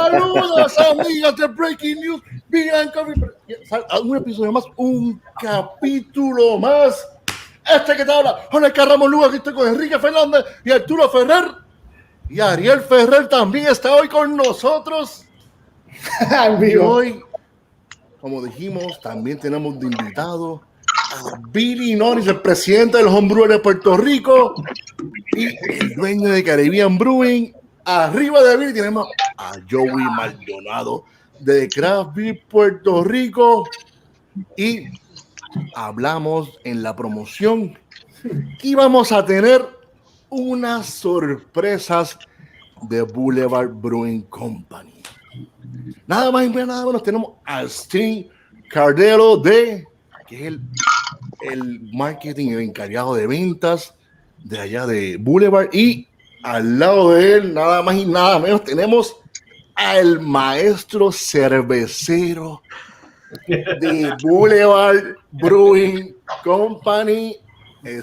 Saludos, amigas de Breaking News, Beer and Coffee. Un episodio más, un capítulo más. Este que te habla, Jorge Carramos Lugo, aquí estoy con Enrique Fernández y Arturo Ferrer. Y Ariel Ferrer también está hoy con nosotros. Y hoy, como dijimos, también tenemos de invitado a Billy Norris, el presidente del Homebrew de Puerto Rico y el dueño de Caribbean Brewing. Arriba de Billy tenemos a Joey Maldonado de Craft Beer Puerto Rico y hablamos en la promoción que íbamos a tener unas sorpresas de Boulevard Brewing Company. Nada más y nada menos tenemos a Steve Cardelo que es el marketing, el encargado de ventas de allá de Boulevard, y al lado de él, nada más y nada menos, tenemos al maestro cervecero de Boulevard Brewing Company,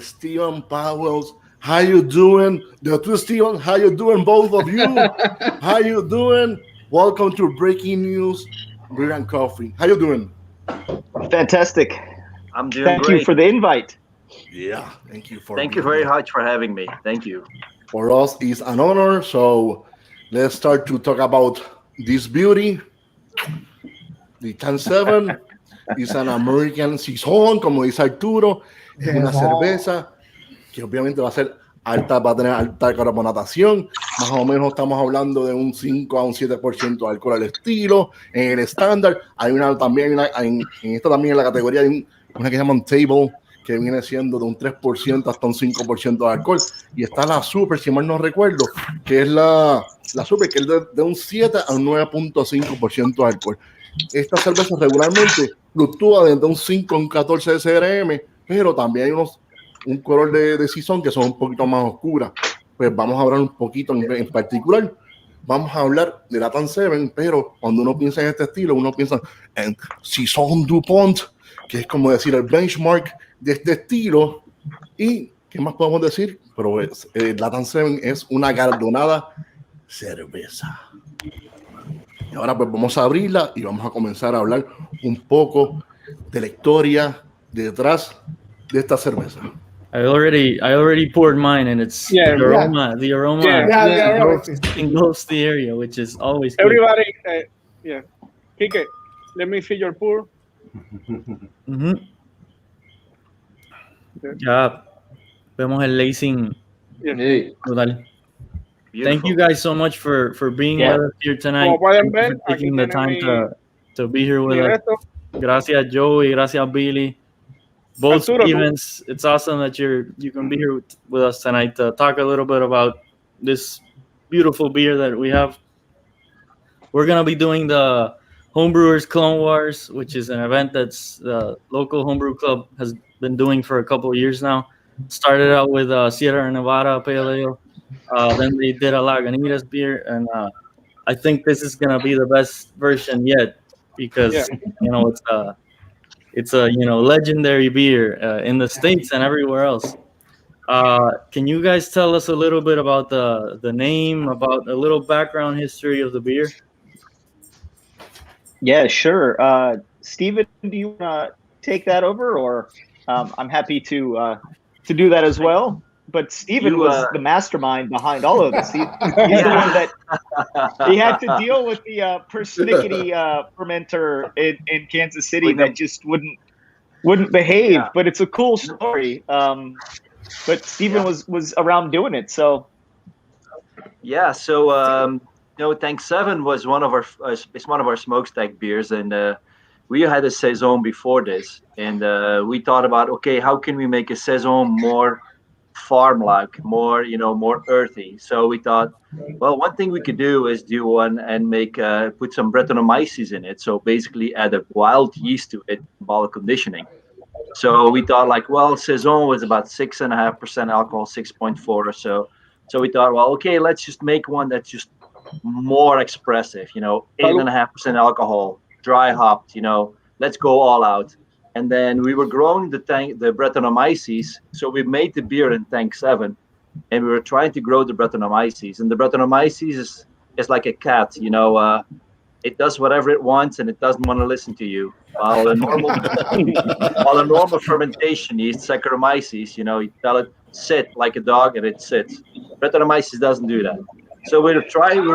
Steven Powell. How you doing? The two Steven, how you doing, both of you? How you doing? Welcome to Breaking News, Beer and Coffee. How you doing? Fantastic. I'm doing Thank great. you for the invite. Yeah, thank you Thank you very much for having me. Thank you. For us, it's an honor. So let's start to talk about this beauty. The 10-7 is an American Saison, como dice Arturo. Es una cerveza que obviamente va a ser alta, va a tener alta carbonatación. Más o menos estamos hablando de un 5 a un 7% de alcohol al estilo. En el estándar hay una también, en esta también en la categoría hay una que se llama Untable, que viene siendo de un 3% hasta un 5% de alcohol. Y está la Super, si mal no recuerdo, que es la Super, que es de un 7 a un 9.5% de alcohol. Esta cerveza regularmente fluctúa desde un 5 a un 14 de SRM, pero también hay un color de Saison que son un poquito más oscuras. Pues vamos a hablar un poquito en particular. Vamos a hablar de la 10-7, pero cuando uno piensa en este estilo, uno piensa en Saison DuPont, que es como decir el benchmark de este estilo. Y ¿qué más podemos decir? Pero la 10-7 es una galardonada cerveza. Y ahora pues vamos a abrirla y vamos a comenzar a hablar un poco de la historia detrás de esta cerveza. I already poured mine, and it's the aroma engulfs the area, which is always good. Everybody, Kike, let me see your pour. Mm-hmm. Ya vemos el lacing. Brutal. Thank you guys so much for being with us here tonight. For taking the time to be here with us. Gracias, Joey. Gracias, Billy. Both Stevens, it's awesome that you can be here with us tonight to talk a little bit about this beautiful beer that we have. We're going to be doing the Homebrewers Clone Wars, which is an event that's the local homebrew club has been doing for a couple of years now. Started out with Sierra Nevada Pale Ale. Then they did a Lagunitas beer, and I think this is going to be the best version yet because, it's a legendary beer in the States and everywhere else. Can you guys tell us a little bit about the name, about a little background history of the beer? Yeah, sure. Steven, do you want to take that over, or I'm happy to do that as well? But Steven was the mastermind behind all of this. He's the one that he had to deal with the persnickety fermenter in Kansas City that just wouldn't behave. Yeah. But it's a cool story. But Steven was around doing it. So So 10-7 was one of our smokestack beers, and we had a Saison before this, and we thought about, okay, how can we make a Saison more farm-like, more earthy? So we thought, well, one thing we could do is do one and put some Brettanomyces in it. So basically add a wild yeast to it, bottle conditioning. So we thought, Saison was about 6.5% alcohol, 6.4 or so. So we thought, well, okay, let's just make one that's just more expressive, 8.5% alcohol, dry hopped, let's go all out. And then we were growing the Brettanomyces, so we made the beer in tank 7, and we were trying to grow the Brettanomyces. And the Brettanomyces is like a cat, you know. It does whatever it wants and it doesn't want to listen to you. While a normal fermentation yeast, Saccharomyces, you know, you tell it sit like a dog and it sits. Brettanomyces doesn't do that. So we're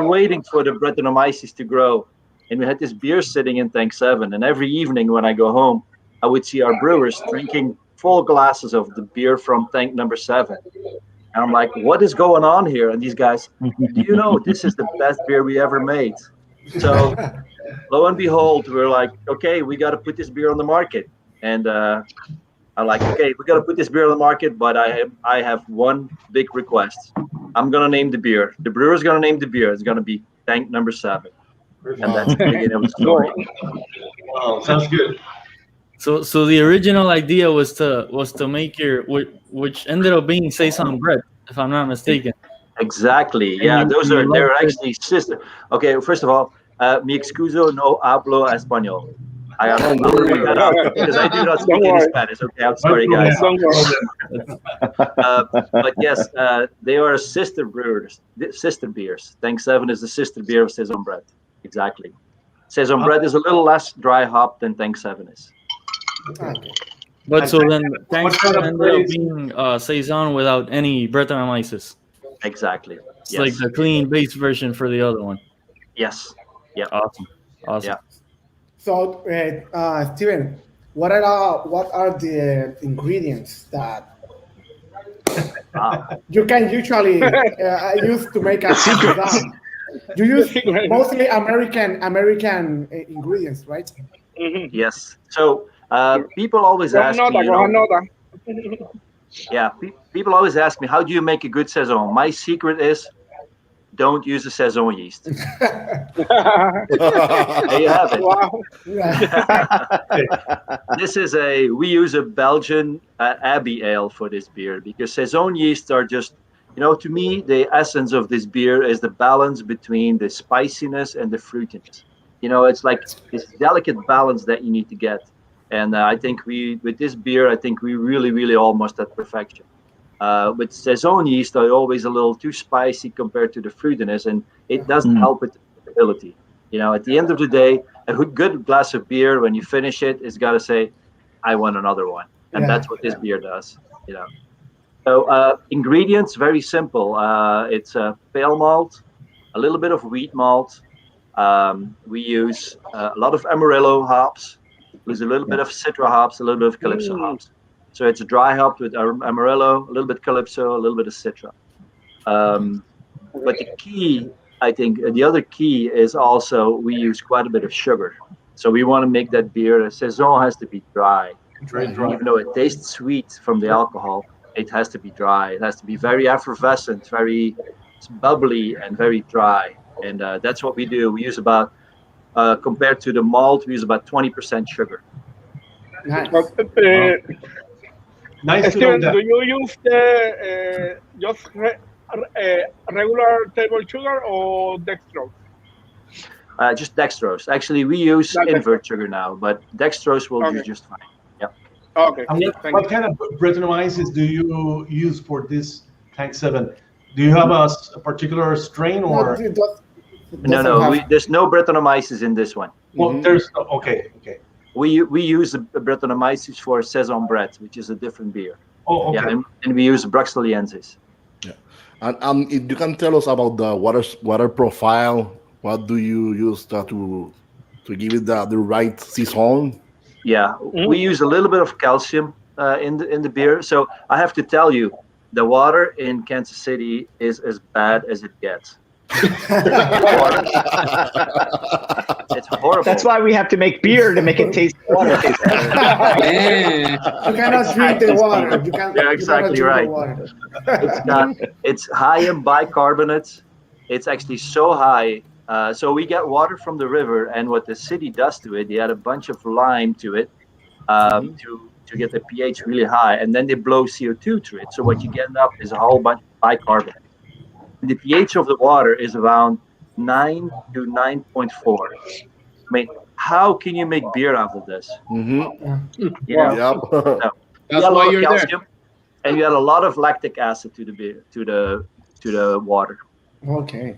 waiting for the Brettanomyces to grow, and we had this beer sitting in tank 7. And every evening when I go home, I would see our brewers drinking full glasses of the beer from tank number 7. And I'm like, what is going on here? And these guys, do you know this is the best beer we ever made? So lo and behold, we're like, okay, we got to put this beer on the market. And I'm like, okay, we got to put this beer on the market, but I have one big request. I'm going to name the beer. The brewer's going to name the beer. It's going to be tank number 7. And that's the beginning of the story. Wow, sounds good. So the original idea was to make your, which ended up being Saison bread, if I'm not mistaken. Exactly. Yeah, they're actually sister. Okay, first of all, mi excuso, no hablo español. I'll look that up because I do not speak any Spanish. Okay, I'm sorry, guys. But yes, they are sister beers. Tank 7 is the sister beer of Saison bread. Exactly. Saison bread is a little less dry hop than tank 7 is. But so then tank 7 ended up being Saison without any Brettanomyces. Exactly. It's like the clean base version for the other one. Yes. Yeah. Awesome. Yeah. So, Steven, what are the ingredients that you can usually use to make a saison? You use mostly American ingredients, right? Mm-hmm. Yes. So people always ask me. Yeah, people always ask me, how do you make a good saison? My secret is, don't use a saison yeast. There you have it. Wow. We use a Belgian Abbey ale for this beer because saison yeasts are just, you know, to me, the essence of this beer is the balance between the spiciness and the fruitiness. You know, it's like this delicate balance that you need to get. And I think with this beer, I think we really, really almost at perfection. With saison yeast are always a little too spicy compared to the fruitiness, and it doesn't help with the drinkability. You know, at the end of the day, a good glass of beer, when you finish it, it's got to say, I want another one. And that's what this beer does, you know. So ingredients, very simple. It's pale malt, a little bit of wheat malt. We use a lot of Amarillo hops. There's a little bit of Citra hops, a little bit of Calypso hops. So it's a dry hop with Amarillo, a little bit Calypso, a little bit of Citra. But the key, I think, the other key is also we use quite a bit of sugar. So we want to make that beer, a saison has to be dry. Even though it tastes sweet from the alcohol, it has to be dry. It has to be very effervescent, very bubbly, and very dry. And that's what we do. We use about, compared to the malt, we use about 20% sugar. Nice. Nice to Steven, know that. do you use the just regular table sugar or dextrose? Just dextrose. Actually, we use invert sugar now, but dextrose will do just fine. Yeah. Okay. What kind of Brettanomyces do you use for this tank 7? Do you have a particular strain or? No. There's no Brettanomyces in this one. Well, there's no. Okay. We use the Brettanomyces for Saison bread, which is a different beer. Oh, okay. Yeah, and we use Bruxelliensis. Yeah, and if you can tell us about the water profile, what do you use to give it the right saison? Yeah, we use a little bit of calcium in the beer. So I have to tell you, the water in Kansas City is as bad as it gets. It's horrible. That's why we have to make beer to make it taste water. You cannot drink the water. You're exactly right. It's high in bicarbonates. It's actually so high. So we get water from the river, and what the city does to it, they add a bunch of lime to it to get the pH really high, and then they blow CO2 through it. So what you get up is a whole bunch of bicarbonate. The pH of the water is around 9 to 9.4. I mean, how can you make beer out of this? Mm-hmm. You know? Yep. No. That's why you're calcium, there. And you add a lot of lactic acid to the beer, to the water. Okay.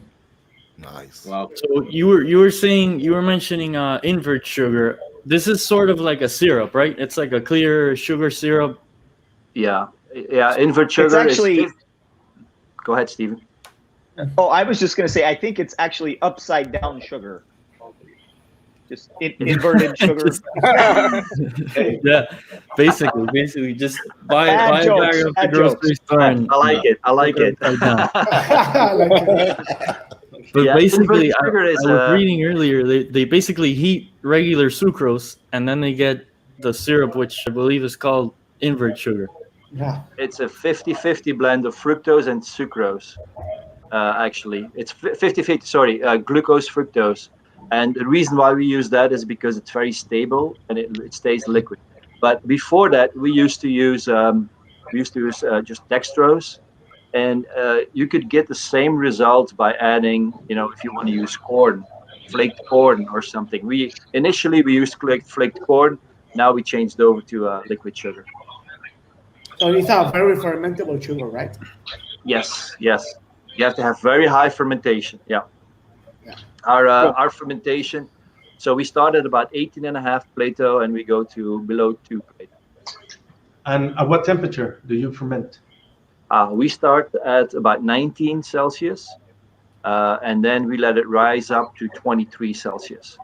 Nice. Wow. So you were mentioning invert sugar. This is sort of like a syrup, right? It's like a clear sugar syrup. Yeah. Invert sugar It's actually. Go ahead, Steven. Oh, I was just going to say, I think it's actually upside down sugar. Just inverted sugar. Yeah, basically, just buy a bag of the grocery store. And, I like it. But basically, I was reading earlier, they basically heat regular sucrose, and then they get the syrup, which I believe is called invert sugar. Yeah. It's a 50-50 blend of fructose and sucrose. Actually, it's 50-50. Sorry, glucose, fructose. And the reason why we use that is because it's very stable and it stays liquid. But before that, we used to use just dextrose, and you could get the same result by adding, if you want to use corn, flaked corn or something. Initially we used flaked corn. Now we changed over to liquid sugar. So it's a very fermentable sugar, right? Yes. You have to have very high fermentation. Yeah. Our fermentation. So we start at about 18.5 Plato, and we go to below 2 Plato. And at what temperature do you ferment? We start at about 19 Celsius, and then we let it rise up to 23 Celsius.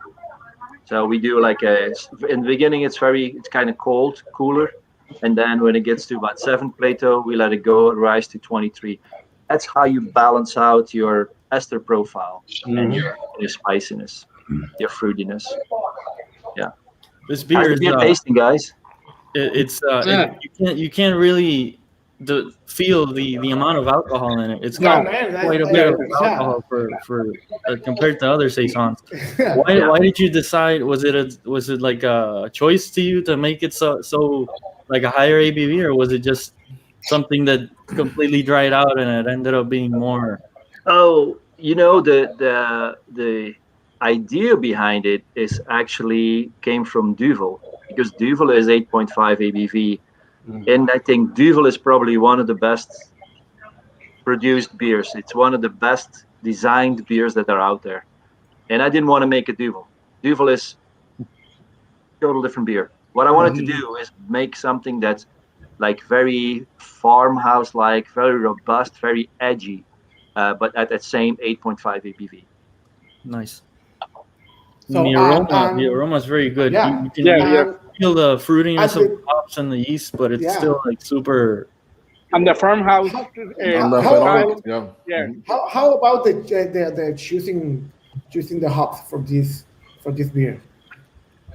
So we do in the beginning, it's kind of cold, cooler. And then when it gets to about 7 Plato, we let it go, rise to 23. That's how you balance out your ester profile and your spiciness, your fruitiness. Yeah. This beer is tasting, guys. You can't really feel the amount of alcohol in it. It's got quite a bit of alcohol for compared to other saisons. Why did you decide? Was it like a choice to you to make it so like a higher ABV, or was it just something that completely dried out and it ended up being more? Oh, the idea behind it is actually came from Duvel, because Duvel is 8.5 ABV. And I think Duvel is probably one of the best produced beers. It's one of the best designed beers that are out there. And I didn't want to make a Duvel. Duvel is a total different beer. What I wanted to do is make something that's like very farmhouse-like, very robust, very edgy, but at that same 8.5 ABV. Nice. So, the aroma is very good. Yeah. You can feel the fruitiness of the hops and the yeast, but it's still like super. And the farmhouse. How about the choosing the hops for this beer?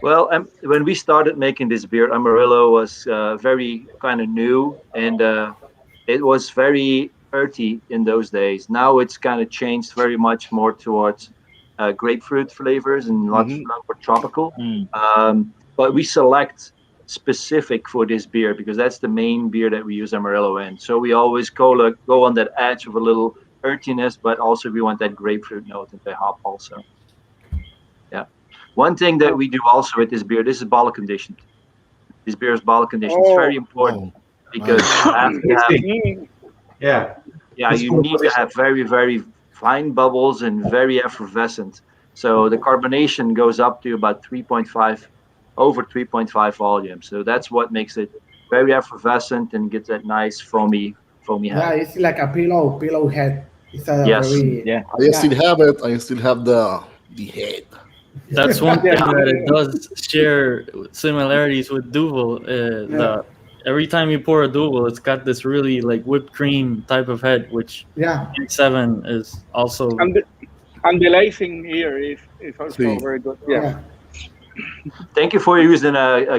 Well, when we started making this beer, Amarillo was very kind of new, and it was very earthy in those days. Now it's kind of changed very much more towards grapefruit flavors and lots more tropical. But we select specific for this beer because that's the main beer that we use Amarillo in. So we always go on that edge of a little earthiness, but also we want that grapefruit note and the hop also. Yeah. One thing that we do also with this beer, this is bottle conditioned. This beer is bottle conditioned. It's very important because you have to have, you need to have very, very fine bubbles and very effervescent. So the carbonation goes up to about 3.5, over 3.5 volume. So that's what makes it very effervescent and gets that nice foamy head. Yeah, it's like a pillow head. It's a I still have it. I still have the head. That's one thing that it does share similarities with Duvel. Every time you pour a Duvel, it's got this really like whipped cream type of head, which 7 is also. And the lacing here is also very good. Yeah. Thank you for using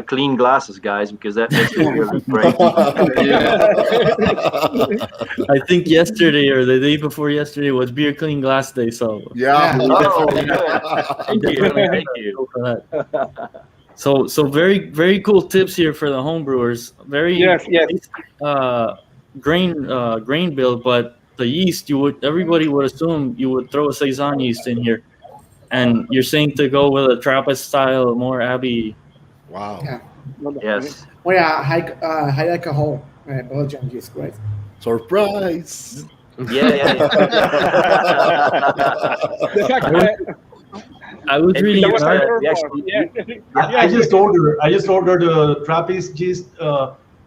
clean glasses, guys, because that makes it really great. I think yesterday or the day before yesterday was beer clean glass day, so Thank you for that. So very, very cool tips here for the homebrewers. Very grain bill, but the yeast everybody would assume you would throw a saison yeast in here. And you're saying to go with a Trappist style, more Abbey. Wow. Yeah. Yes. High alcohol Belgian yeast, right? Surprise. Yeah. I was reading. I just ordered the Trappist yeast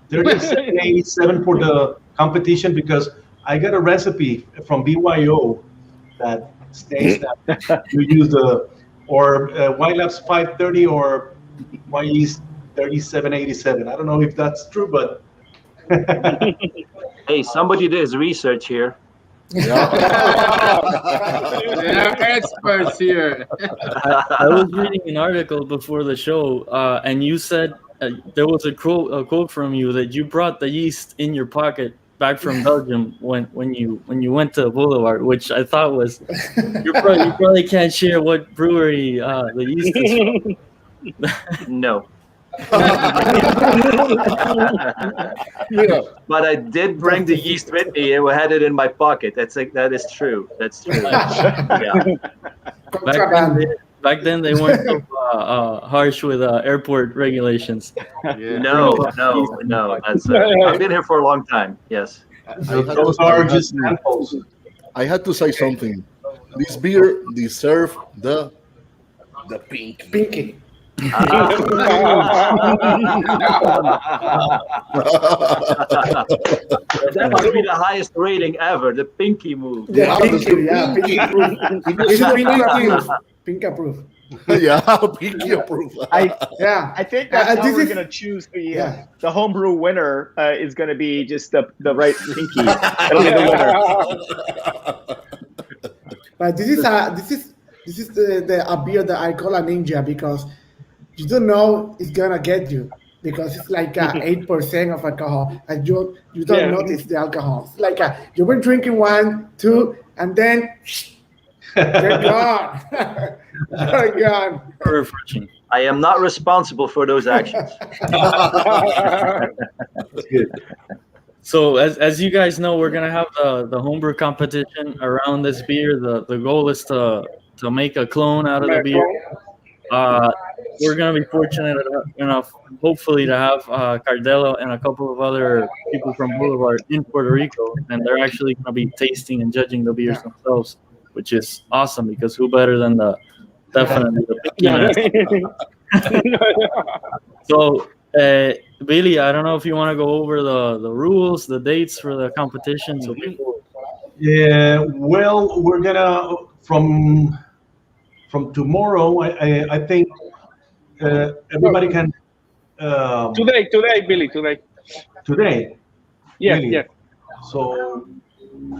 3787 for the competition because I got a recipe from BYO that states that you use White Labs 530 or Y yeast 3787. I don't know if that's true, but hey, somebody did his research here. Yeah, experts here. I was reading an article before the show, and you said there was a quote from you that you brought the yeast in your pocket back from Belgium when you went to Boulevard, which I thought was you probably can't share what brewery the yeast is from. No. But I did bring the yeast with me and we had it in my pocket. That is true. That's true. Yeah. Back then they weren't so harsh with airport regulations. Yeah. No. That's I've been here for a long time. Yes. those are just samples. I had to say something. This beer deserves the Pinky. That must be the highest rating ever, the pinky move. Yeah, pinky proof. This is pinky approved. Yeah, pinky approved. I think that's how we're going to choose the homebrew winner is going to be just the right pinky. That'll be the winner. But this is a beer that I call a ninja because you don't know it's gonna get you because it's like 8% of alcohol and you don't notice the alcohol. It's like you've been drinking 1, 2, and then they're gone. They're gone. Refreshing. I am not responsible for those actions. That's good. So as you guys know, we're gonna have the homebrew competition around this beer. The goal is to make a clone out of the beer. We're going to be fortunate enough, hopefully, to have Cardelo and a couple of other people from Boulevard in Puerto Rico, and they're actually going to be tasting and judging the beers themselves, which is awesome because who better than definitely the So, Billy, I don't know if you want to go over the rules, the dates for the competition. So people... Yeah, well, we're gonna from tomorrow. I think everybody can. Today, Billy. Today. Yes. So,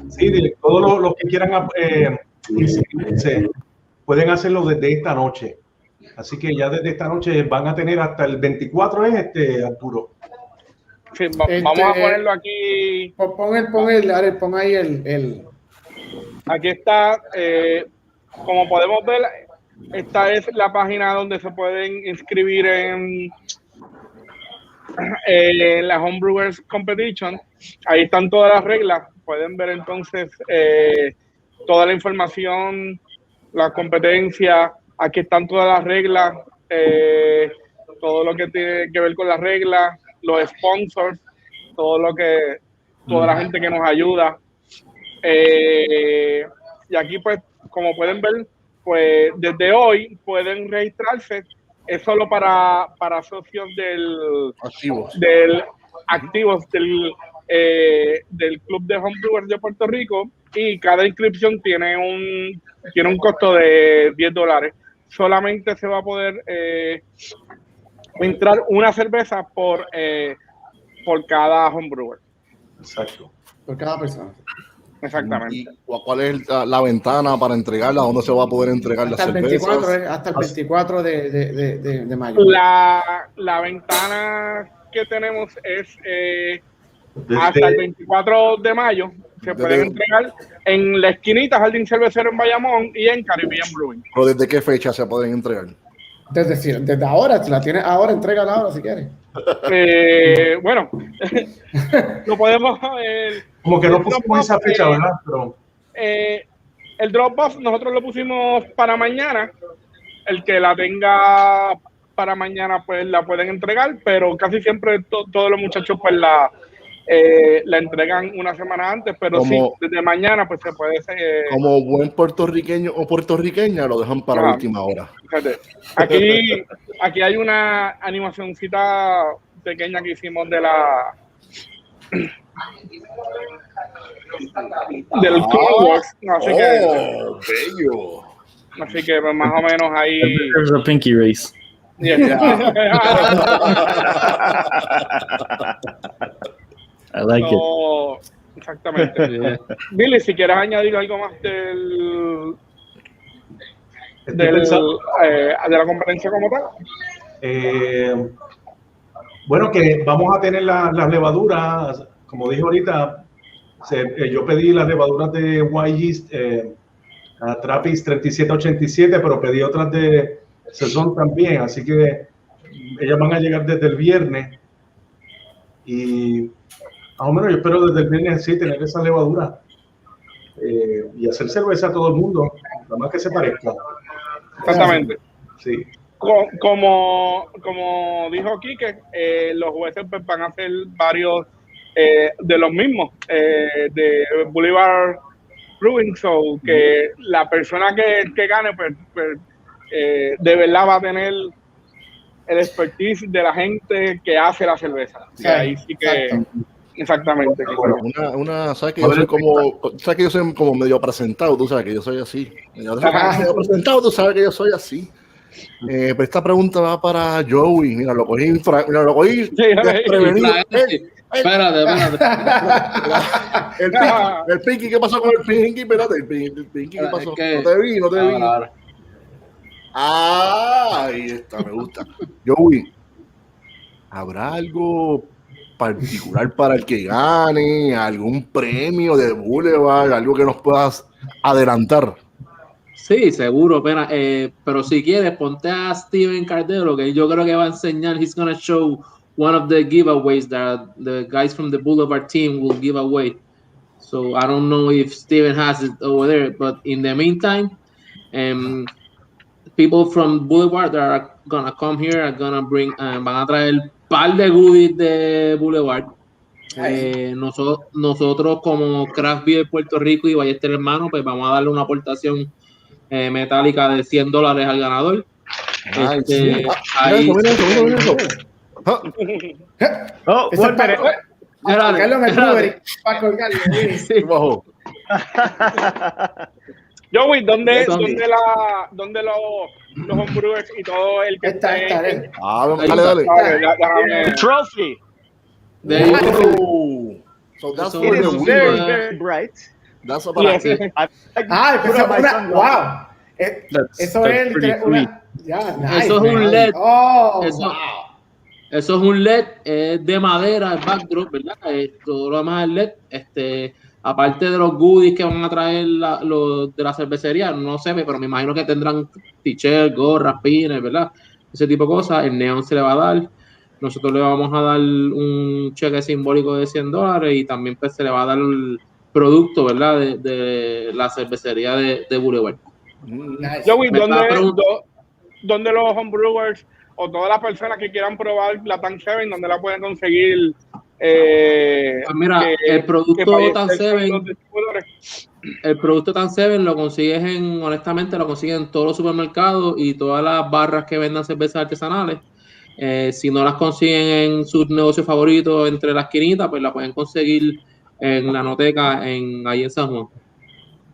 sí, todos los que quieran inscribirse pueden hacerlo desde esta noche. Así que ya desde esta noche van a tener hasta el 24, Arturo. Sí, vamos a ponerlo aquí. Pon ahí el. Aquí está. Como podemos ver, esta es la página donde se pueden inscribir en la Homebrewers Competition. Ahí están todas las reglas. Pueden ver entonces toda la información, la competencia. Aquí están todas las reglas, todo lo que tiene que ver con las reglas, los sponsors, toda la gente que nos ayuda. Y aquí, pues, como pueden ver, pues desde hoy pueden registrarse. Es solo para socios activos del Club de Homebrewers de Puerto Rico, y cada inscripción tiene un costo de $10. Solamente se va a poder entrar una cerveza por cada homebrewer. Exacto. Por cada persona. Exactamente. ¿Y cuál es la ventana para entregarla? ¿Dónde se va a poder entregar las cervezas? Hasta el 24 de mayo. La ventana que tenemos es hasta el 24 de mayo. Se pueden entregar en la esquinita Jardín Cervecero en Bayamón y en Caribbean Brewing. ¿Pero desde qué fecha se pueden entregar? Desde ahora, si la tienes ahora, entrégala ahora si quieres. Bueno, no podemos. Como que no pusimos esa fecha, ¿verdad? Pero... el Dropbox nosotros lo pusimos para mañana. El que la tenga para mañana, pues la pueden entregar, pero casi siempre todos los muchachos pues la la entregan una semana antes, pero sí, desde mañana pues se puede... como buen puertorriqueño o puertorriqueña, lo dejan para última hora. Fíjate, aquí hay una animacioncita pequeña que hicimos de del Toolbox, así bello. Así que pues, más o menos ahí. There's a pinky race. Yeah. I like it. Exactamente. Billy, si quieres añadir algo más de la competencia como tal. Bueno, que vamos a tener las levaduras, como dije ahorita, yo pedí las levaduras de YGist, Trappist 3787, pero pedí otras de Saison también, así que ellas van a llegar desde el viernes y más o menos yo espero desde el viernes sí tener esa levadura y hacer cerveza a todo el mundo, nada más que se parezca. Exactamente. Sí. Como dijo Quique, los jueces pues, van a hacer varios de los mismos de Boulevard Brewing Co, que la persona que gane pues de verdad va a tener el expertise de la gente que hace la cerveza. Sí, ahí sí que exactamente. ¿Sabes que yo soy sabes que yo soy como medio presentado? Tú sabes que yo soy así. Medio presentado, tú sabes que yo soy así. Pero esta pregunta va para Joey. Mira, lo cogí desprevenido. Espérate. El Pinky, ¿qué pasó con el Pinky? Espérate, el Pinky, ¿qué pasó? No te vi. Ahí está, me gusta. Joey, ¿habrá algo particular para el que gane? ¿Algún premio de Boulevard? ¿Algo que nos puedas adelantar? Sí, seguro, pero si quieres, ponte a Steven Cardero, que yo creo que va a enseñar, he's going to show one of the giveaways that the guys from the Boulevard team will give away. So I don't know if Steven has it over there, but in the meantime, people from Boulevard that are going to come here are going to bring, van a traer un par de goodies de Boulevard. Nosotros como Craft Beer Puerto Rico y Ballester Hermano, pues vamos a darle una aportación metálica de $100 al ganador. Joey, ¿dónde los homebrewers y todo el que está? Dale. Trophy. So that's it is very bright. That's what I said. Wow. Eso es una. Eso es un LED. Oh, eso es un LED de madera, el backdrop, ¿verdad? Todo lo demás es LED. Aparte de los goodies que van a traer los de la cervecería, no sé, pero me imagino que tendrán t-shirts, gorras, pines, ¿verdad? Ese tipo de cosas. El neón se le va a dar. Nosotros le vamos a dar un cheque simbólico de $100 y también pues, se le va a dar el producto, ¿verdad? De la cervecería de Boulevard. Nice. Joey, ¿dónde los homebrewers o todas las personas que quieran probar la Tank 7, dónde la pueden conseguir? Pues mira, el producto Tank 7 lo consigues honestamente lo consigues en todos los supermercados y todas las barras que vendan cervezas artesanales. Si no las consiguen en sus negocios favoritos entre las esquinitas, pues la pueden conseguir en la Noteca ahí en San Juan.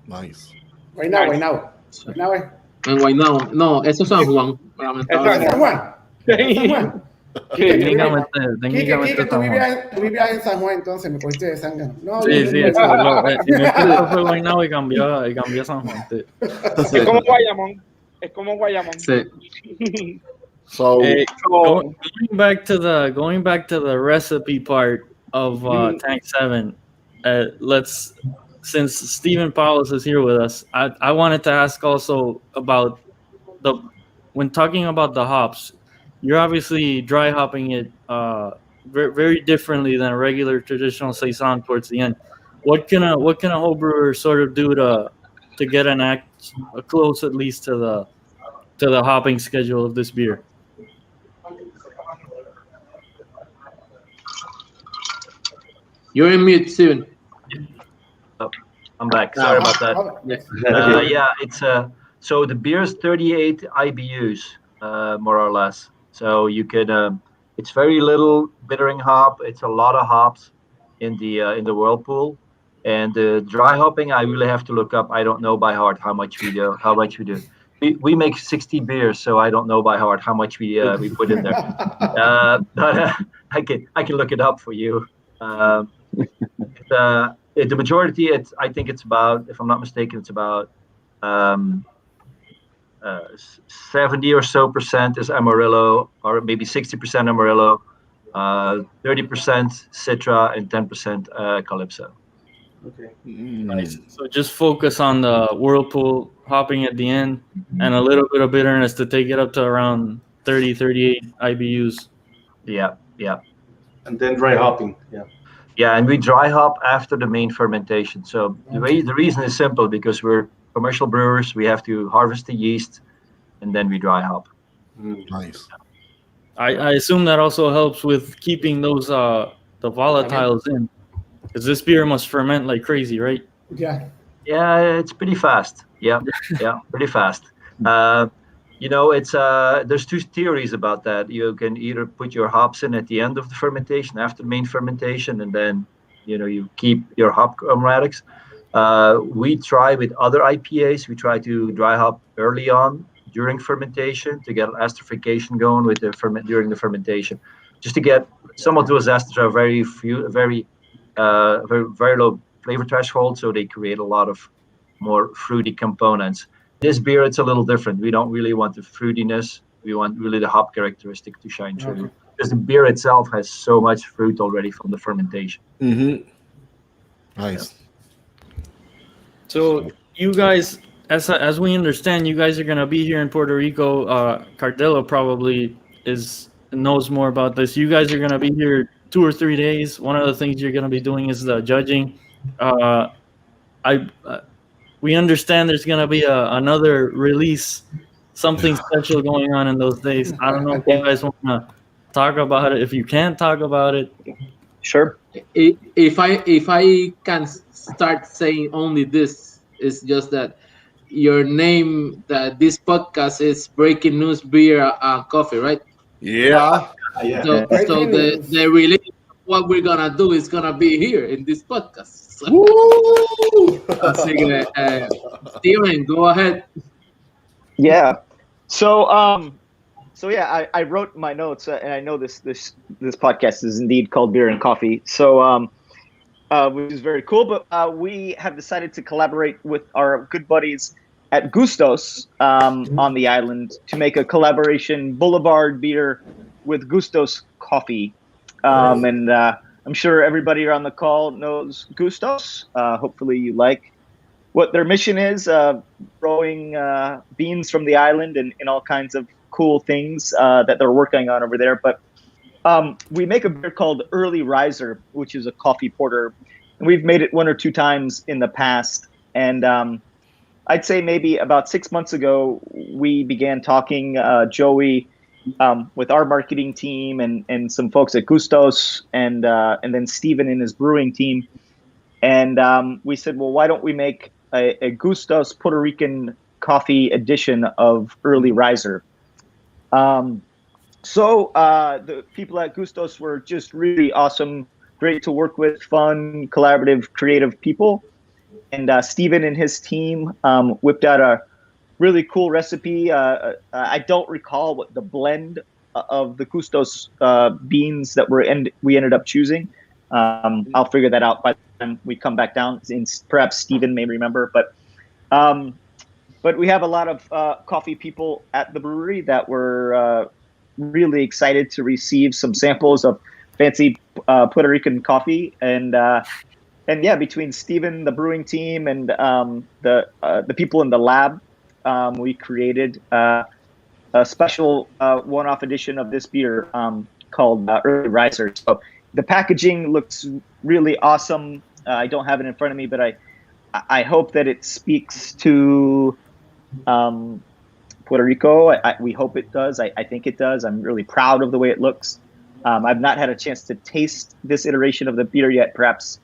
Nice. Guaynabo. En Guaynabo. No, eso es San Juan. ¿San Juan? Técnicamente tú vivías en San Juan, entonces me cogiste de sangre. No, sí, eso fue Guaynabo y cambió a San Juan. Sí. Es como Guayamón. Sí. So, going back to the recipe part of Tank 7, since Stephen Paulus is here with us, I wanted to ask also about when talking about the hops, you're obviously dry hopping it very, very differently than a regular traditional saison towards the end. What can a home brewer sort of do to get close at least to the hopping schedule of this beer? You're in mute, Steven. Oh, I'm back. Sorry about that. Yeah, it's so the beer is 38 IBUs, more or less. So you could, it's very little bittering hop. It's a lot of hops in the whirlpool, and the dry hopping I really have to look up. I don't know by heart how much we do. We make 60 beers, so I don't know by heart how much we put in there. But I can look it up for you. The majority, I think it's about, if I'm not mistaken, it's about 70 or so percent is Amarillo, or maybe 60% Amarillo, 30% Citra, and 10% Calypso. Okay. Nice. So just focus on the whirlpool hopping at the end and a little bit of bitterness to take it up to around 30, 38 IBUs. Yeah. And then dry hopping. Yeah, and we dry hop after the main fermentation. So the reason is simple, because we're commercial brewers. We have to harvest the yeast, and then we dry hop. Nice. I assume that also helps with keeping those the volatiles in, because this beer must ferment like crazy, right? Yeah. Yeah, it's pretty fast. Yeah, pretty fast. It's there's two theories about that. You can either put your hops in at the end of the fermentation, after the main fermentation, and then you keep your hop aromatics. We try with other IPAs. We try to dry hop early on during fermentation to get esterification going with during the fermentation, just to get some of those esters are very low flavor threshold, so they create a lot of more fruity components. This beer, it's a little different. We don't really want the fruitiness. We want really the hop characteristic to shine through, because the beer itself has so much fruit already from the fermentation. Nice. So you guys, as we understand, you guys are gonna be here in Puerto Rico. Cardillo probably knows more about this. You guys are gonna be here 2 or 3 days. One of the things you're gonna be doing is the judging. We understand there's gonna be another release, something special going on in those days. I don't know if you guys want to talk about it. If you can't talk about it, sure. If I can start saying only this, is just that your name, that this podcast is Breaking News Beer and Coffee, right? Yeah. So the release of what we're gonna do is gonna be here in this podcast. So, así que, Steven, go ahead. Yeah. So yeah, I wrote my notes, and I know this podcast is indeed called Beer and Coffee. So which is very cool. But we have decided to collaborate with our good buddies at Gustos on the island to make a collaboration Boulevard beer with Gustos Coffee, and I'm sure everybody on the call knows Gustos. Hopefully you like what their mission is, growing beans from the island and all kinds of cool things that they're working on over there. But we make a beer called Early Riser, which is a coffee porter. And we've made it 1 or 2 times in the past. And I'd say maybe about 6 months ago, we began talking, Joey, with our marketing team and some folks at Gustos, and then Steven and his brewing team. And we said, well, why don't we make a Gustos Puerto Rican coffee edition of Early Riser? So the people at Gustos were just really awesome, great to work with, fun, collaborative, creative people. And Steven and his team whipped out a really cool recipe. I don't recall what the blend of the Gustos beans that we ended up choosing. I'll figure that out by the time we come back down. Perhaps Steven may remember, but we have a lot of coffee people at the brewery that were really excited to receive some samples of fancy Puerto Rican coffee. And yeah, between Steven, the brewing team, and the people in the lab, we created a special one-off edition of this beer called Early Riser. So the packaging looks really awesome. I don't have it in front of me, but I hope that it speaks to Puerto Rico. We hope it does. I think it does. I'm really proud of the way it looks. I've not had a chance to taste this iteration of the beer yet. Perhaps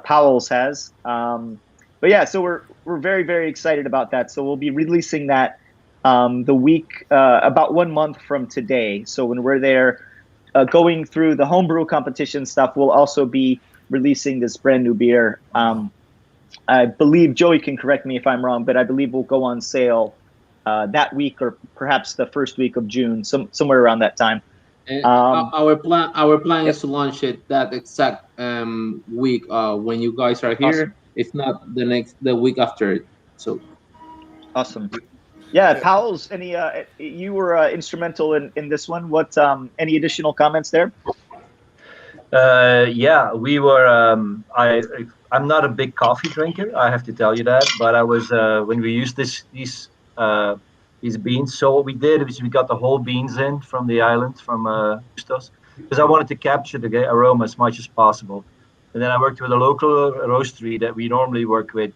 Powell's has. But yeah, so we're very, very excited about that. So we'll be releasing that the week about 1 month from today. So when we're there going through the homebrew competition stuff, we'll also be releasing this brand new beer. I believe Joey can correct me if I'm wrong, but I believe we'll go on sale that week or perhaps the first week of June, somewhere around that time. Our plan is to launch it that exact week when you guys are here. Awesome. If not the week after it. So awesome. Yeah, Powell's. You were instrumental in this one. What? Any additional comments there? Yeah, we were. I'm not a big coffee drinker. I have to tell you that. But I was when we used these beans. So what we did is we got the whole beans in from the island from Bustos, because I wanted to capture the aroma as much as possible. And then I worked with a local roastery that we normally work with.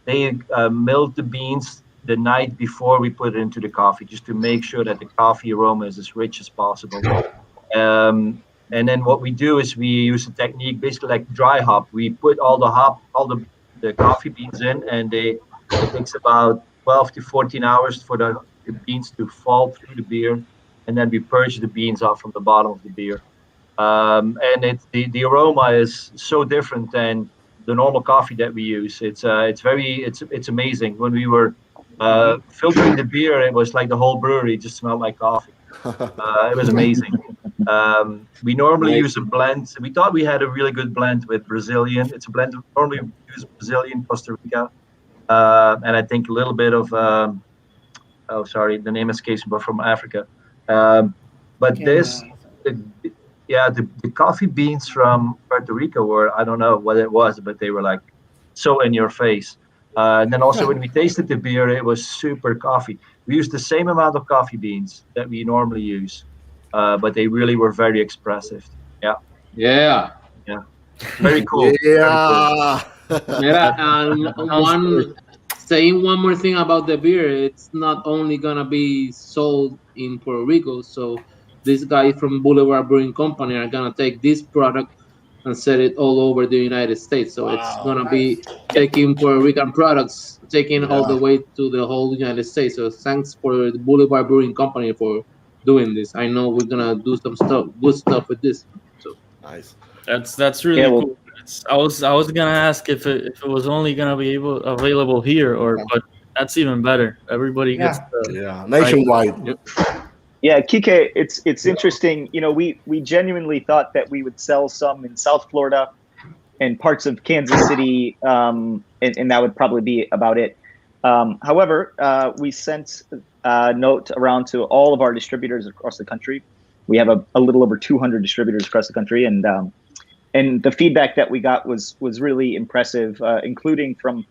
They milled the beans the night before we put it into the coffee, just to make sure that the coffee aroma is as rich as possible. And then what we do is we use a technique basically like dry hop. We put all the coffee beans in, and it takes about 12 to 14 hours for the beans to fall through the beer, and then we purge the beans off from the bottom of the beer. And the aroma is so different than the normal coffee that we use. It's amazing. When we were filtering the beer, it was like the whole brewery just smelled like coffee. It was amazing. We normally use a blend. We thought we had a really good blend with Brazilian. It's a blend. Normally we use Brazilian, Costa Rica, and I think a little bit of the name escapes me, but from Africa. But the coffee beans from Puerto Rico were, I don't know what it was, but they were like so in your face. And then also when we tasted the beer, it was super coffee. We used the same amount of coffee beans that we normally use, but they really were very expressive. Yeah. Very cool. Yeah. Very cool. And saying one more thing about the beer, it's not only gonna be sold in Puerto Rico. So this guy from Boulevard Brewing Company are gonna take this product and sell it all over the United States. So it's gonna be taking Puerto Rican products, taking all the way to the whole United States. So thanks for the Boulevard Brewing Company for doing this. I know we're gonna do some good stuff with this. So nice. That's really cool. I was gonna ask if it was only gonna be available here, but that's even better. Everybody gets nationwide. Yeah, Kike, it's interesting. You know, we genuinely thought that we would sell some in South Florida and parts of Kansas City, and that would probably be about it. However, we sent a note around to all of our distributors across the country. We have a little over 200 distributors across the country, and the feedback that we got was really impressive, including from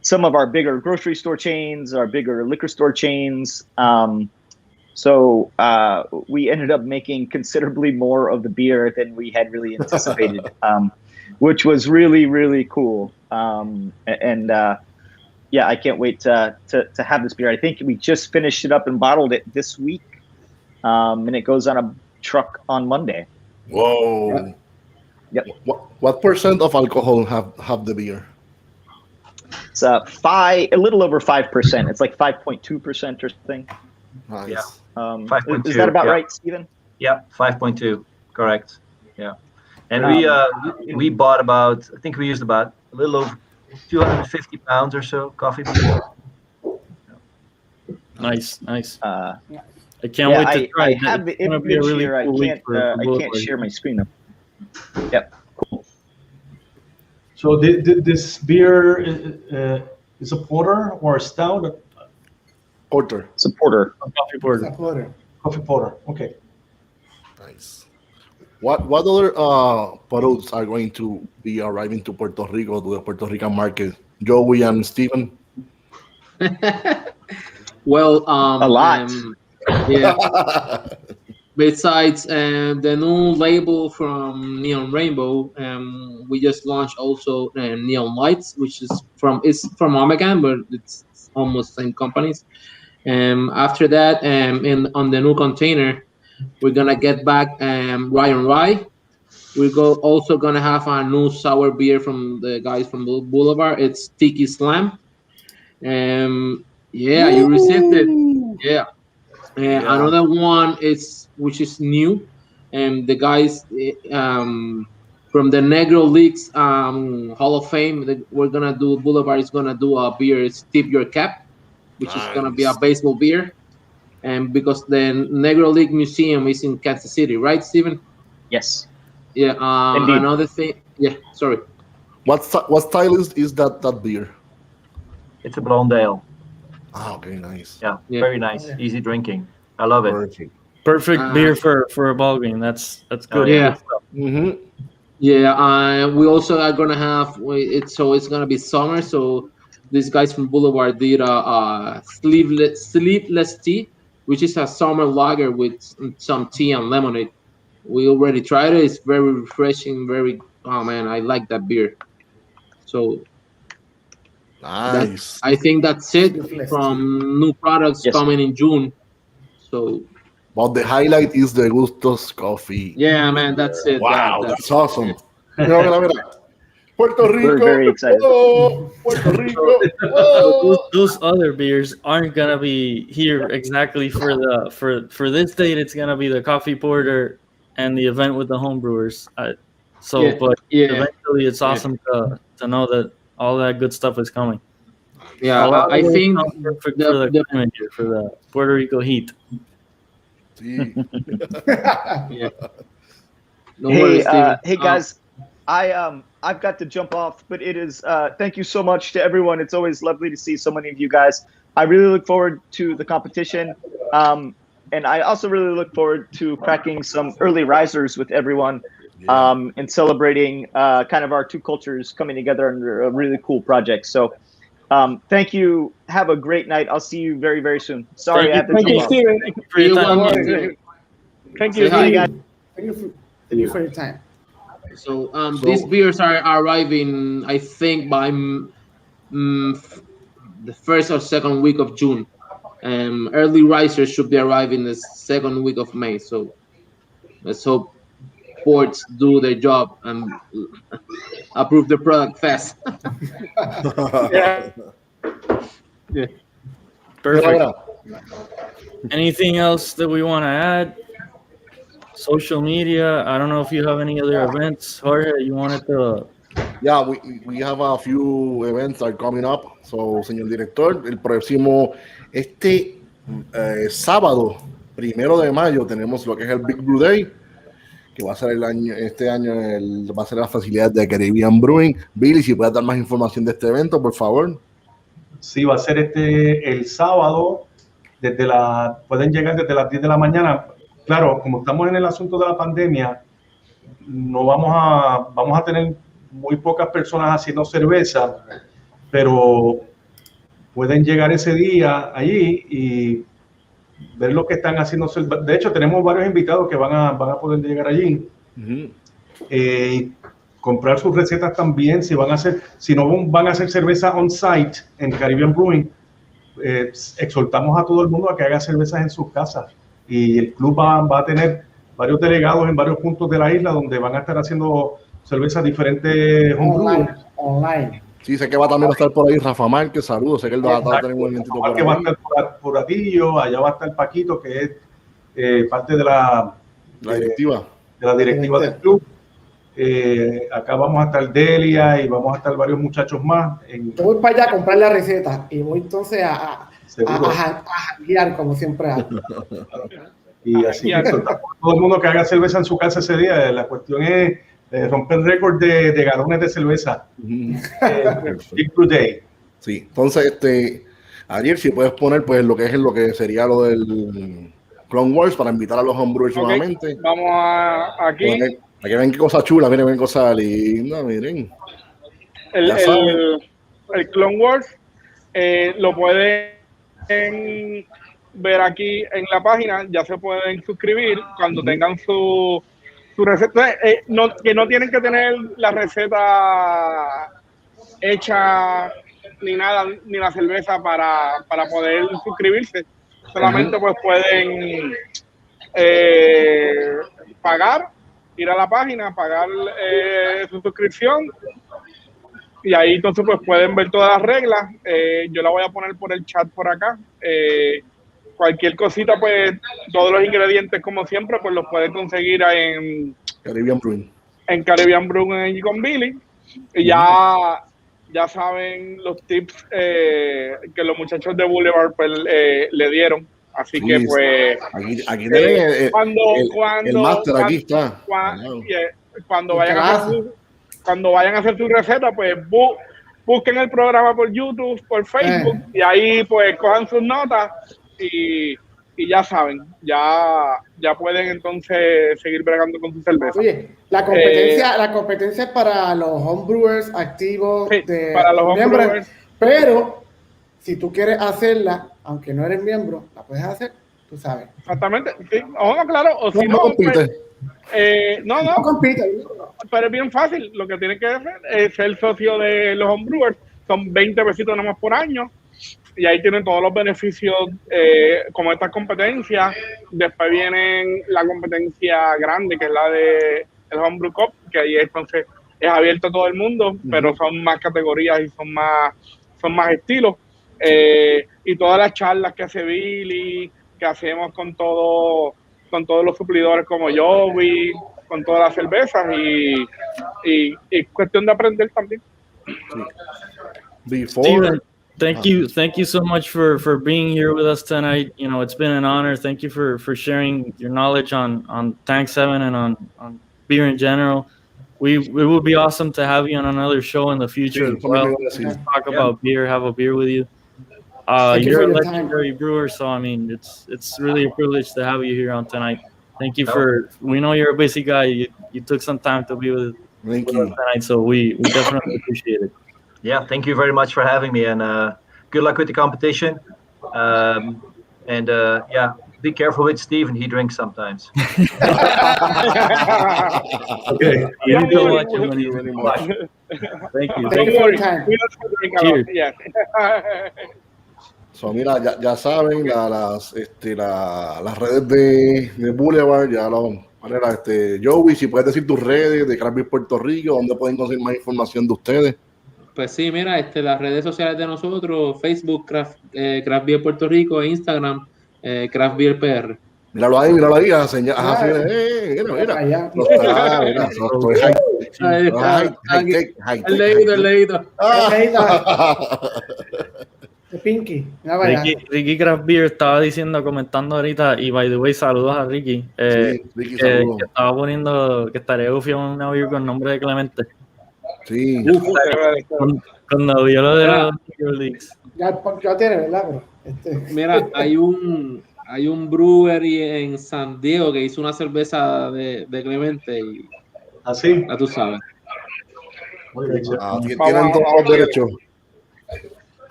some of our bigger grocery store chains, our bigger liquor store chains. So we ended up making considerably more of the beer than we had really anticipated, which was really, really cool. Yeah, I can't wait to have this beer. I think we just finished it up and bottled it this week, and it goes on a truck on Monday. Whoa. Yep. What percent of alcohol have the beer? It's a little over 5%. It's like 5.2% or something. Nice. Yeah. 5.2. Is that about right, Stephen? Yeah, 5.2. Correct. Yeah. And we bought about, I think we used about a little over 250 pounds or so coffee beans. Nice. I can't Yeah, wait to try. I have the image here. I can't share my screen. Yep. Cool. So this beer is a porter or a stout? Porter. It's a porter. Coffee porter. Coffee porter. Okay. Nice. What other products are going to be arriving to Puerto Rico, to the Puerto Rican market? Joey and Stephen? Well, a lot. Yeah. Besides the new label from Neon Rainbow, we just launched also Neon Lights, which is from Omega, but it's almost same companies. After that, on the new container, We're gonna get back Ryan Rye. We're also gonna have a new sour beer from the guys from Boulevard. It's Tiki Slam. Yeah, you received it. Yeah. Another one which is new, and the guys from the Negro Leagues Hall of Fame. We're gonna do Boulevard is gonna do a beer. It's Tip Your Cap, which is gonna be a baseball beer, and because the Negro League Museum is in Kansas City, right, Steven? Yes. Yeah. Another thing. Yeah. Sorry. What style is that beer? It's a blonde ale. Ah, okay, nice. Yeah, very nice, easy drinking. I love it. Perfect beer for a ball game. That's good. Yeah. Mm-hmm. Yeah. We also are gonna have it's gonna be summer. So these guys from Boulevard did a sleeveless tea, which is a summer lager with some tea and lemonade. We already tried it. It's very refreshing. Oh man, I like that beer. So nice. I think that's it from new products coming in June. So, but the highlight is the Gustos coffee. Yeah, man, that's it. Wow, that's awesome. Mira. Puerto Rico. We're very excited. Puerto Rico. Those other beers aren't gonna be here exactly for this date. It's gonna be the coffee porter and the event with the homebrewers. Eventually, it's awesome to know that all that good stuff is coming. Yeah, I think for the Puerto Rico heat. Sí. Hey guys, I've got to jump off, but it is thank you so much to everyone. It's always lovely to see so many of you guys. I really look forward to the competition, and I also really look forward to cracking some early risers with everyone. And celebrating kind of our two cultures coming together under a really cool project. So thank you. Have a great night. I'll see you very, very soon. Sorry, I have to jump off. Thank you, Steven. Thank you. Thank you for your time. So these beers are arriving, I think, by the first or second week of June. Early risers should be arriving the second week of May. So let's hope ports do their job and approve the product fast. Yeah. Perfect. Anything else that we want to add? Social media. I don't know if you have any other events, Jorge. You wanted to. Yeah, we have a few events that are coming up. So, señor director, el próximo sábado, 1 de mayo, tenemos lo que es el Big Brew Day, que va a ser este año va a ser la facilidad de Caribbean Brewing. Billy, si puedes dar más información de este evento, por favor. Sí, va a ser el sábado, pueden llegar desde las 10 de la mañana. Claro, como estamos en el asunto de la pandemia, no vamos a tener muy pocas personas haciendo cerveza, pero pueden llegar ese día allí y ver lo que están haciendo. De hecho, tenemos varios invitados que van a poder llegar allí. Y comprar sus recetas también. Si no van a hacer cerveza on-site en Caribbean Brewing, exhortamos a todo el mundo a que haga cervezas en sus casas. Y el club va a tener varios delegados en varios puntos de la isla donde van a estar haciendo cervezas diferentes online. Sí, sé que también a estar por ahí Rafa Márquez, saludos, sé que él va a tener un movimiento por ahí. Va a estar por Atillo, allá va a estar Paquito, que es parte de la directiva. De la directiva del club. Acá vamos a estar Delia y vamos a estar varios muchachos más. Yo voy para allá a comprar la receta y voy entonces a guiar como siempre hago. Y así que todo el mundo que haga cerveza en su casa ese día. La cuestión es romper récord de galones de cerveza. Big Brew Day. Sí, entonces Ariel, si puedes poner pues lo que sería lo del Clone Wars para invitar a los homebrewers nuevamente. Vamos aquí. Para que ven qué cosa chula, miren cosa linda, miren. El Clone Wars lo pueden ver aquí en la página, ya se pueden suscribir cuando tengan su receta. Que no tienen que tener la receta hecha ni nada, ni la cerveza para poder suscribirse. Solamente pues pagar, ir a la página, pagar su suscripción y ahí entonces pues pueden ver todas las reglas. Yo la voy a poner por el chat por acá. Cualquier cosita, pues todos los ingredientes como siempre pues los pueden conseguir en Caribbean Brewing. En Caribbean Brewing con Billy. Y ya saben los tips que los muchachos de Boulevard pues, le dieron. Así que pues aquí tienen el máster, aquí está. Cuando vayan a hacer su receta, pues busquen el programa por YouTube, por Facebook, y ahí pues cojan sus notas y ya saben, ya pueden entonces seguir bregando con su cerveza. Oye, la competencia es para los homebrewers activos, para los homebrewers, pero si tú quieres hacerla, aunque no eres miembro, la puedes hacer, tú sabes. Exactamente, sí. Claro, o si no compite. No compite. Pero es bien fácil, lo que tienen que hacer es ser socio de los homebrewers, son 20 pesitos nomás por año, y ahí tienen todos los beneficios como estas competencias. Después vienen la competencia grande, que es la de el Homebrew Cup, que ahí entonces es abierto a todo el mundo, pero son más categorías y son más estilos. Y todas las charlas que hace Billy, que hacemos con todos los suplidores como Joey, con todas las cervezas, y cuestión de aprender también. Steven, thank you so much for being here with us tonight. You know, it's been an honor. Thank you for sharing your knowledge on Tank 7 and on beer in general. It would be awesome to have you on another show in the future as well. Talk about beer, have a beer with you. You're a legendary brewer, so I mean, it's really a privilege to have you here on tonight. Thank you we know you're a busy guy. You took some time to be with us tonight, so we definitely appreciate it. Yeah, thank you very much for having me, and good luck with the competition. Be careful with Steven. He drinks sometimes. Okay. You don't watch him when he's anymore. Thank you. Thank you for your time. Cheers. So, mira, ya saben, las redes de Boulevard, ya Joey, si puedes decir tus redes de Craft Beer Puerto Rico, donde pueden conseguir más información de ustedes. Pues sí, mira, las redes sociales de nosotros, Facebook, Craft Beer Puerto Rico, e Instagram, Craft Beer PR. Míralo ahí, mira. Mira. El leído. Pinky. Ricky Craft Beer estaba comentando ahorita, y by the way, saludos a Ricky. Ricky, que estaba poniendo que estaría bufiando una beer con nombre de Clemente. Sí. Cuando vio lo de los leaks. Ya tiene, ¿verdad? Mira, hay un brewery en San Diego que hizo una cerveza de Clemente y así, ya tú sabes. Tienen todos los derechos.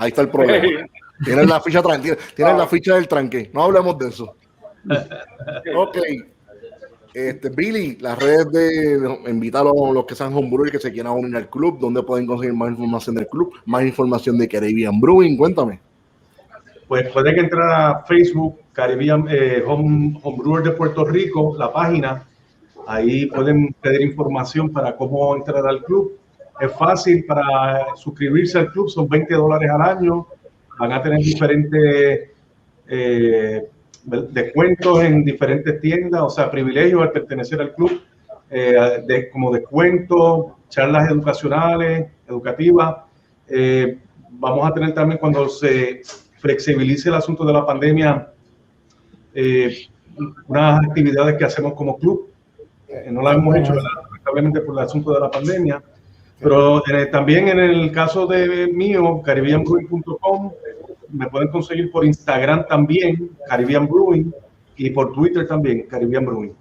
Ahí está el problema. Tienen la ficha la ficha del tranque. No hablemos de eso. Ok. Billy, las redes de Invitado a los que sean homebrewers que se quieran unir al club, ¿dónde pueden conseguir más información del club? Más información de Caribbean Brewing, cuéntame. Pues pueden entrar a Facebook, Caribbean Homebrewer de Puerto Rico, la página. Ahí pueden pedir información para cómo entrar al club. Es fácil para suscribirse al club, son $20 al año. Van a tener diferentes descuentos en diferentes tiendas, o sea, privilegios al pertenecer al club, como descuentos, charlas educativas. Vamos a tener también, cuando se flexibilice el asunto de la pandemia, unas actividades que hacemos como club. No las hemos hecho, lamentablemente, por el asunto de la pandemia. Pero también en el caso de mío, caribbeanbrewing.com, me pueden conseguir por Instagram también, Caribbean Brewing, y por Twitter también, Caribbean Brewing.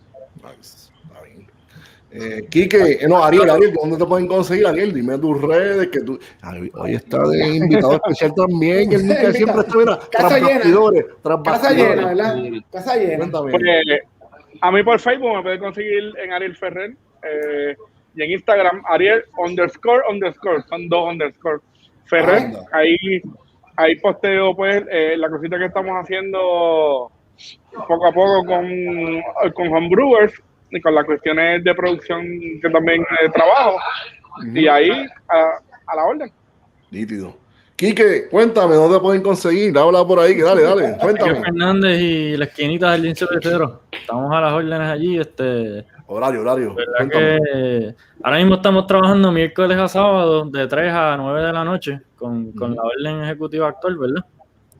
Quique, Ariel, ¿dónde te pueden conseguir? Ariel, dime tus redes, que tú... Hoy está de invitado especial también, el Mica siempre está, casa llena, ¿verdad? Sí. Casa llena. A mí por Facebook me pueden conseguir en Ariel Ferrer, y en Instagram, Ariel __, son 2 underscore. Ferrer, ahí posteo pues la cosita que estamos haciendo poco a poco con homebrewers y con las cuestiones de producción que también trabajo. Y ahí a la orden. Nítido. Quique, cuéntame, ¿dónde pueden conseguir? Habla por ahí, que dale, cuéntame. Quique Fernández y la esquinita del Lince Cervecero. Estamos a las órdenes allí. Horario. ¿Verdad que ahora mismo estamos trabajando miércoles a sábado de 3 a 9 de la noche con la orden ejecutiva actual, ¿verdad?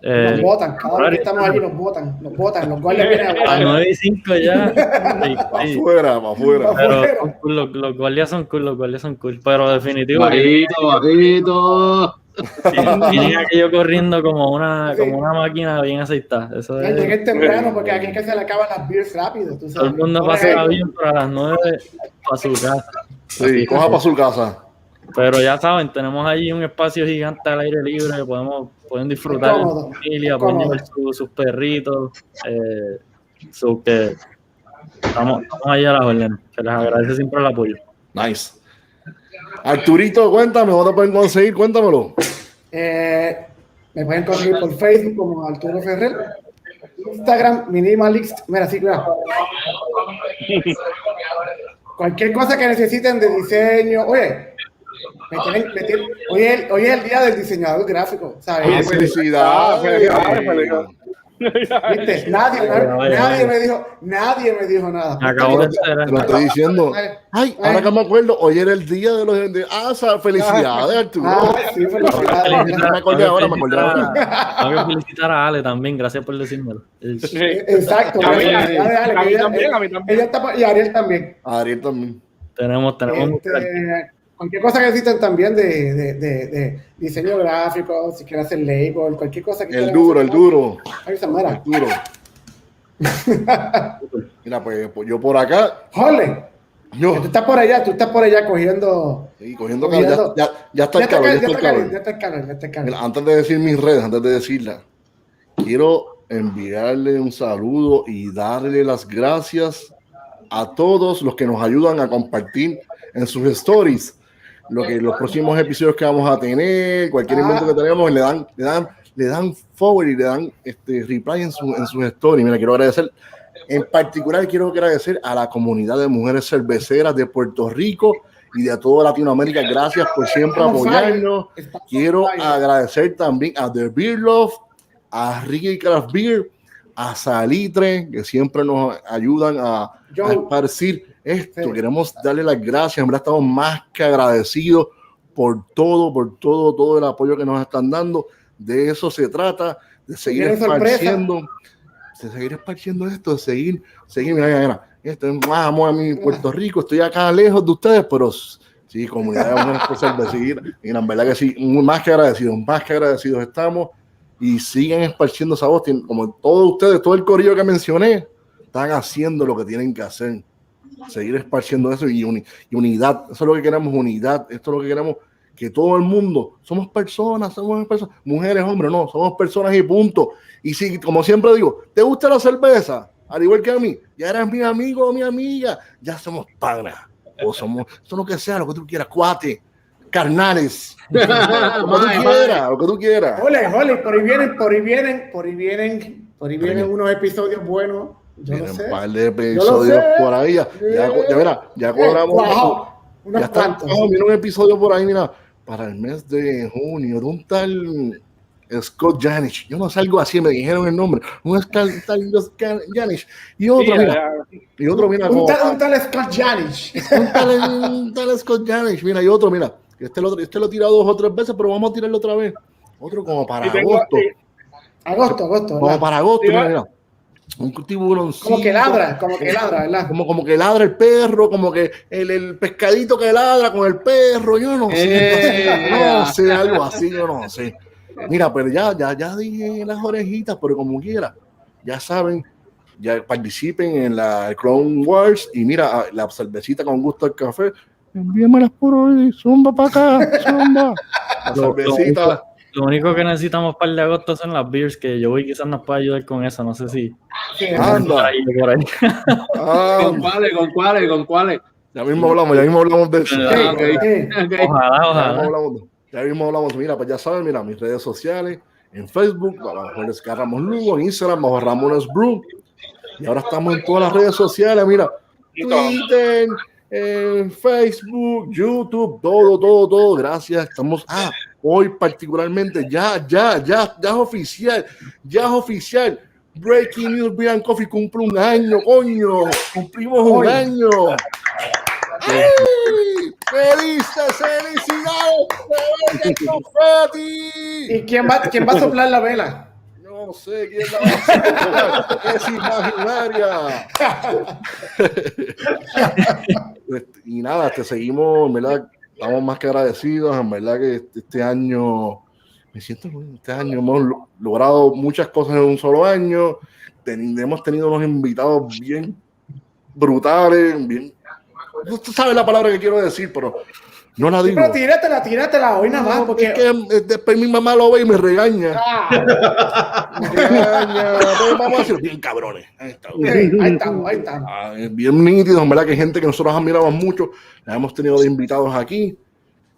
Nos votan, cada vez que estamos allí nos votan, los guardias vienen a votar. A 9 y 5 ya. Pa' afuera. Pero los guardias son cool, pero definitivo. Bajito. Tienen aquello corriendo como una máquina bien aceitada. Eso es. Llegué temprano porque aquí es que se le acaban las beers rápido. Tú sabes. Todo el mundo pasa el avión para las 9 para su casa. Sí, coja para su casa. Pero ya saben, tenemos allí un espacio gigante al aire libre que pueden disfrutar en su familia, pueden llevar sus perritos. Que estamos allí a las órdenes. Se les agradece siempre el apoyo. Nice. Arturito, cuéntame, ¿dónde pueden conseguir? Cuéntamelo. Me pueden conseguir por Facebook como Arturo Ferrer, Instagram Minimalist. Mira, sí, claro. Cualquier cosa que necesiten de diseño, oye, hoy es el día del diseñador gráfico, ¿sabes? ¡Felicidades! ¿Viste? Nadie me dijo nada. Acabo de ser. Te lo estoy diciendo. Ay, ahora que me acuerdo, hoy era el día de los... felicidades, Arturo. Sí, felicidades. Me acordé ahora. Tengo que felicitar a Ale también, gracias por decírmelo. Exacto. A mí también. Ella está, y Ariel también. Tenemos cualquier cosa que necesiten también de diseño gráfico, si quieren hacer label, cualquier cosa que el duro. Mira, pues yo por acá. ¡Jole! Tú estás por allá cogiendo. Sí, cogiendo calor. Ya está el calor. Mira, antes de decir mis redes, antes de decirla, quiero enviarle un saludo y darle las gracias a todos los que nos ayudan a compartir en sus stories los próximos episodios que vamos a tener, cualquier invento que tenemos, le dan forward y le dan reply en sus stories. Mira, quiero agradecer, en particular quiero agradecer a la comunidad de mujeres cerveceras de Puerto Rico y de toda Latinoamérica. Gracias por siempre apoyarnos. Quiero agradecer también a The Beer Love, a Ricky Craft Beer, a Salitre, que siempre nos ayudan a esparcir esto. Sí. Queremos darle las gracias. En verdad estamos más que agradecidos por todo el apoyo que nos están dando. De eso se trata, de seguir esparciendo esto, de seguir. Mira. Vamos a mi Puerto Rico, estoy acá lejos de ustedes, pero sí, comunidad de mujeres por cervecería. Y en verdad que sí, más que agradecidos estamos. Y siguen esparciendo esa voz, como todos ustedes, todo el corillo que mencioné, están haciendo lo que tienen que hacer. Seguir esparciendo eso y unidad. Eso es lo que queremos, unidad. Esto es lo que queremos, que todo el mundo, somos personas, mujeres, hombres, no, somos personas y punto. Y si, como siempre digo, ¿te gusta la cerveza? Al igual que a mí, ya eres mi amigo o mi amiga, ya somos panas. O somos, eso lo que sea, lo que tú quieras, cuate. Carnales, lo que tú quieras. Ole, por ahí vienen unos episodios buenos. Vienen un par de episodios por ahí. Ya cuadramos. Ya está un episodio por ahí, mira, para el mes de junio, de un tal Scott Janish. Yo no sé, algo así, me dijeron el nombre. Un tal Janish. Y otro, mira. Un tal Scott Janish. Un tal Scott Janish. Mira, y otro, mira. Este lo he tirado 2 o 3 veces, pero vamos a tirarlo otra vez. Otro como para agosto. Agosto. Como para agosto, mira. Un tiburón. Como que ladra, ¿verdad? Como que ladra el perro, como que el pescadito que ladra con el perro. Yo no sé, algo así, yo no sé. Mira, pero ya dije las orejitas, pero como quiera, ya saben, ya participen en la Clone Wars y mira, la cervecita con gusto al café. Envíamelas por hoy, zumba para acá, zumba. Lo único que necesitamos para el de agosto son las beers, que yo voy quizás nos pueda ayudar con eso, no sé si. Anda. Por ahí. ¿Con cuáles? Ya mismo hablamos de eso. Okay. Ojalá. Ya mismo hablamos. Mira, pues ya saben, mira, mis redes sociales, en Facebook, bajo el Estaremos Lugo, en Instagram, bajo Ramones Brew. Y ahora estamos en todas las redes sociales, mira, Twitter, Facebook, YouTube, todo. Gracias. Estamos, hoy particularmente, ya es oficial. Breaking News Beer & Coffee cumple un año, coño. Cumplimos un año. ¡Ay! ¡Felicidades! ¿Y quién va a soplar la vela? No sé quién la va a soplar. Es imaginaria. Y nada, seguimos, en verdad, estamos más que agradecidos. En verdad que este año, este año hemos logrado muchas cosas en un solo año. Hemos tenido unos invitados bien brutales, bien. Tú sabes la palabra que quiero decir, pero no la digo. Pero tíratela hoy nada más. Porque es que después mi mamá lo ve y me regaña. Vamos a decir, bien cabrones. Ahí estamos. Bien nítidos, en verdad que hay gente que nosotros admiramos mucho, la hemos tenido de invitados aquí.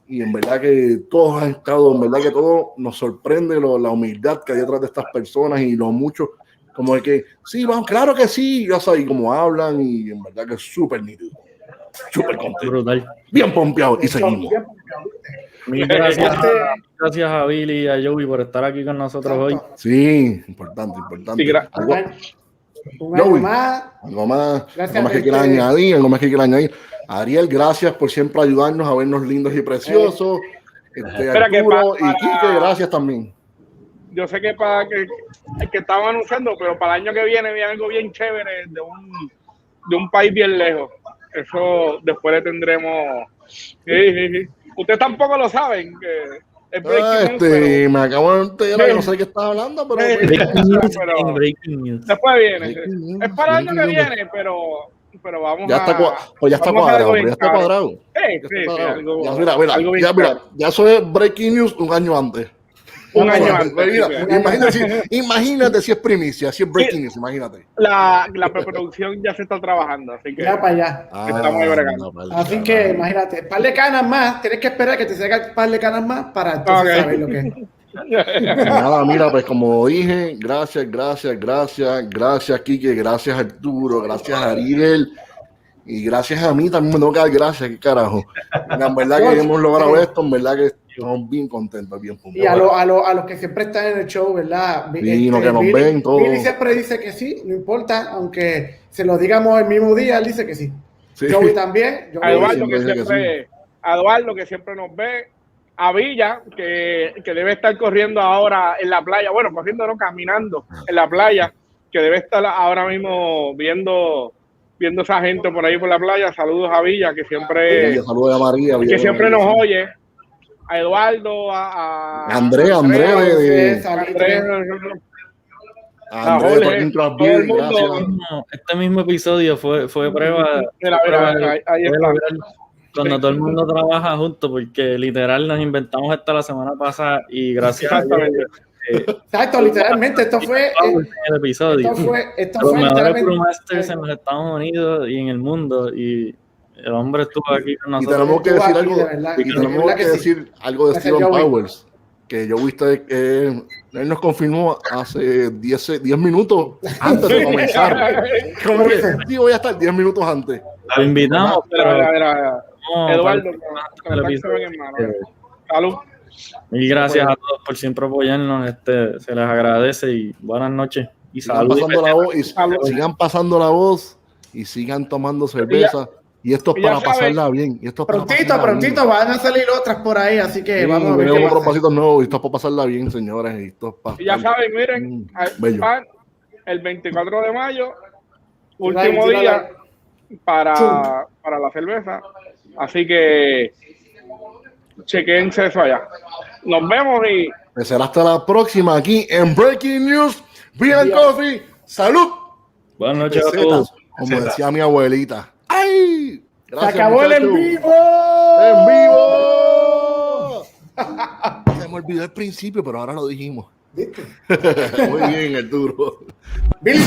Y en verdad que todos han estado, en verdad que todo nos sorprende la humildad que hay detrás de estas personas y lo mucho, como de que, sí, vamos, claro que sí, ya sabes, cómo hablan y en verdad que es súper nítido. Súper contento. Brutal. Bien pompeado y seguimos. Gracias a Billy y a Joey por estar aquí con nosotros hoy. Sí, importante. Sí, algo más que quieras añadir. Ariel, gracias por siempre ayudarnos a vernos lindos y preciosos. Arturo y Quique, gracias también. Yo sé que que estaban anunciando, pero para el año que viene viene algo bien chévere de un país bien lejos. Eso después le tendremos. Sí. Ustedes tampoco lo saben. Que me acabo de enterar, no sé de qué estás hablando, pero breaking news. Después viene. Es para el año que viene, pero vamos ya está cuadrado. Ya eso es breaking news un año antes. Imagínate si es primicia, si es breaking news, imagínate. La preproducción ya se está trabajando, así que ya para allá. Estamos bregando. Así que imagínate, par de canas más, tienes que esperar que te salga un par de canas más para entonces saber lo que es. Nada, mira, pues como dije, gracias, Quique, gracias Arturo, gracias Ariel. Y gracias a mí también me tengo que dar gracias, qué carajo. En verdad que hemos logrado esto, en verdad que estamos bien contentos, bien puntuales. Y a los que siempre están en el show, ¿verdad? Sí, que nos ven todos. Billy siempre dice que sí, no importa, aunque se lo digamos el mismo día, él dice que sí. Joey también. A Eduardo, que siempre nos ve. A Villa, que debe estar corriendo ahora en la playa. Bueno, corriendo no, caminando en la playa, que debe estar ahora mismo viendo esa gente por ahí por la playa. Saludos a Villa, que siempre, saludos a María, que siempre nos oye. A Eduardo, a Andrés, todo el mundo. Este mismo episodio fue prueba. Mira, ahí está. Cuando todo el mundo trabaja juntos, porque literal nos inventamos esto la semana pasada y gracias a Dios, exacto, literalmente esto fue el episodio. Esto los fue mejores brewmasters en los Estados Unidos y en el mundo, y el hombre estuvo aquí con nosotros. Y tenemos que decir algo, de Steven Powers, que yo viste que él nos confirmó hace 10 minutos antes de comenzar. Como que sí, voy a estar 10 minutos antes. Lo invitamos, pero Eduardo, salud. Y gracias a todos por siempre apoyarnos, se les agradece y buenas noches y salud. Sigan pasando la voz y sigan tomando cerveza. Y esto es para pasarla bien. Prontito van a salir otras por ahí, así que vamos a ver. Otros pasitos nuevos y esto es para pasarla bien, señores. Y ya saben, miren, el 24 de mayo, último día para la cerveza. Así que chequense eso allá. Nos vemos y será hasta la próxima aquí en Breaking News Beer & Coffee. ¡Salud! Buenas noches a todos. Como decía mi abuelita. ¡Ay! Gracias, ¡se acabó el en vivo! ¡En vivo! Se me olvidó el principio, pero ahora lo dijimos. Muy bien, Arturo. Billy.